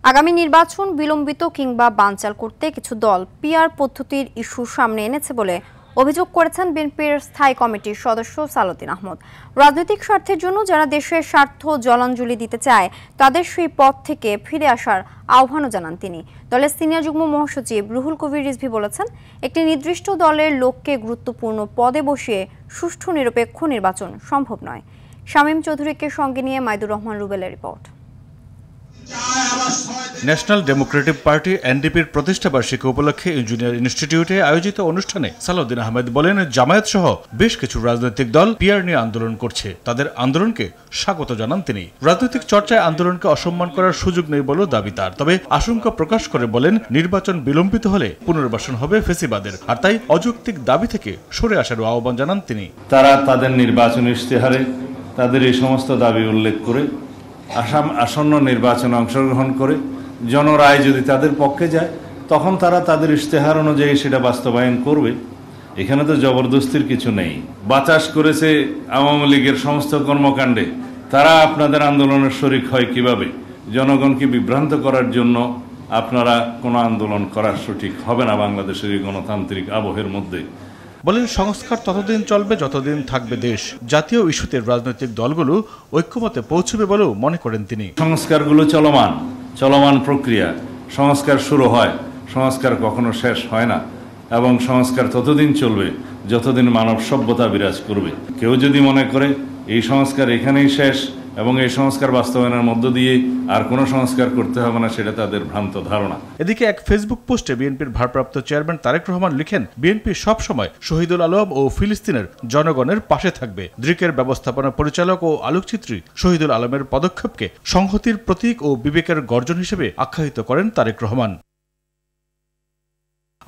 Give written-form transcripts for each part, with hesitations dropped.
আগামী নির্বাচন বিলম্বিত কিংবা বানচাল করতে কিছু দল পিআর পদ্ধতির ইস্যু সামনে এনেছে বলে অভিযোগ করেছেন বিএনপির স্থায়ী কমিটির সদস্য সালাউদ্দিন আহমদ। রাজনৈতিক স্বার্থের জন্য যারা দেশের স্বার্থ জলাঞ্জলি দিতে চায় তাদের সেই পথ থেকে ফিরে আসার আহ্বানও জানান তিনি। দলের সিনিয়র যুগ্ম মহাসচিব রুহুল কবির রিজভী বলেছেন, একটি নির্দিষ্ট দলের লোককে গুরুত্বপূর্ণ পদে বসিয়ে সুষ্ঠু নিরপেক্ষ নির্বাচন সম্ভব নয়। শামীম চৌধুরীকে সঙ্গে নিয়ে মাইদুর রহমান রুবেলের রিপোর্ট। ন্যাশনাল ডেমোক্রেটিক পার্টি এনডিপির প্রতিষ্ঠাবার্ষিকী উপলক্ষে ইঞ্জিনিয়ার ইনস্টিটিউটে আয়োজিত অনুষ্ঠানে সালাউদ্দিন আহমেদ বলেন, জামায়াত সহ বেশ কিছু রাজনৈতিক দল পিআর নিয়ে আন্দোলন করছে, তাদের আন্দোলনকে স্বাগত জানান তিনি। রাজনৈতিক চর্চায় আন্দোলনকে অসম্মান করার সুযোগ নেই বলেও দাবি তার। তবে আশঙ্কা প্রকাশ করে বলেন, নির্বাচন বিলম্বিত হলে পুনর্বাসন হবে ফেসিবাদের, আর তাই অযৌক্তিক দাবি থেকে সরে আসারও আহ্বান জানান তিনি। তারা তাদের নির্বাচন ইশতেহারে তাদের এই সমস্ত দাবি উল্লেখ করে আসন্ন নির্বাচনে অংশগ্রহণ করে জনরায় যদি তাদের পক্ষে যায় তখন তারা তাদের ইশতেহার অনুযায়ী সেটা বাস্তবায়ন করবে। এখানে তো জবরদস্তির কিছু নেই। বাতাস করেছে আওয়ামী লীগের সমস্ত কর্মকাণ্ডে, তারা আপনাদের আন্দোলনের শরিক হয় কিভাবে? জনগণকে বিভ্রান্ত করার জন্য আপনারা কোনো আন্দোলন করার সঠিক হবে না বাংলাদেশের এই গণতান্ত্রিক আবহের মধ্যে। বলেন, সংস্কার ততদিন চলবে যতদিন থাকবে দেশ। জাতীয় ইস্যুতে রাজনৈতিক দলগুলো ঐক্যমতে পৌঁছবে বলেও মনে করেন তিনি। সংস্কারগুলো চলমান প্রক্রিয়া। সংস্কার শুরু হয়, সংস্কার কখনো শেষ হয় না, এবং সংস্কার ততদিন চলবে যতদিন মানব সভ্যতা বিরাজ করবে। কেউ যদি মনে করে এই সংস্কার এখানেই শেষ এবং এই সংস্কার বাস্তবায়নের মধ্য দিয়ে আর কোনো সংস্কার করতে হবে না, সেটা তাদের ভ্রান্ত ধারণা। এদিকে এক ফেসবুক পোস্টে বিএনপির ভারপ্রাপ্ত চেয়ারম্যান তারেক রহমান লিখেন, বিএনপি সবসময় শহীদুল আলম ও ফিলিস্তিনের জনগণের পাশে থাকবে। দৃকের ব্যবস্থাপনা পরিচালক ও আলোকচিত্রী শহীদুল আলমের পদক্ষেপকে সংহতির প্রতীক ও বিবেকের গর্জন হিসেবে আখ্যায়িত করেন তারেক রহমান।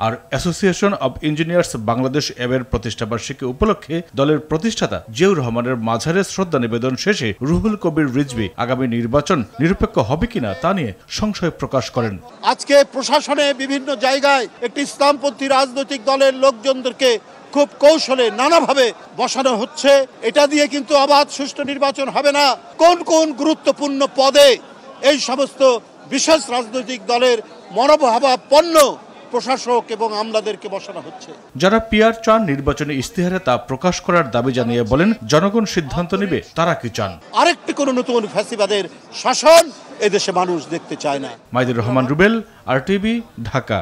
আর অ্যাসোসিয়েশন অব ইঞ্জিনিয়ার্স বাংলাদেশ এর প্রতিষ্ঠাবার্ষিকী উপলক্ষে দলের প্রতিষ্ঠাতা জিয়াউর রহমানের মাঝারে শ্রদ্ধা নিবেদন শেষে রুহুল কবির রিজভী আগামী নির্বাচন নিরপেক্ষ হবে কিনা তা নিয়ে সংশয় প্রকাশ করেন। আজকে প্রশাসনে বিভিন্ন জায়গায় একটি ইসলামপন্থী রাজনৈতিক দলের লোকজনদেরকে খুব কৌশলে নানাভাবে বসানো হচ্ছে। এটা দিয়ে কিন্তু অবাধ সুষ্ঠু নির্বাচন হবে না। কোন কোন গুরুত্বপূর্ণ পদে এই সমস্ত বিশেষ রাজনৈতিক দলের মনোভাবাপন্ন প্রশাসক এবং আমলাদেরকে বসানো হচ্ছে। যারা পিআর চান নির্বাচনী ইশতেহারে তা প্রকাশ করার দাবি জানিয়ে বলেন, জনগণ সিদ্ধান্ত নেবে তারা কি চান। আরেকটি কোন নতুন ফ্যাসিবাদের শাসন এদেশে মানুষ দেখতে চায় না। মাইদুর রহমান রুবেল, RTV, ঢাকা।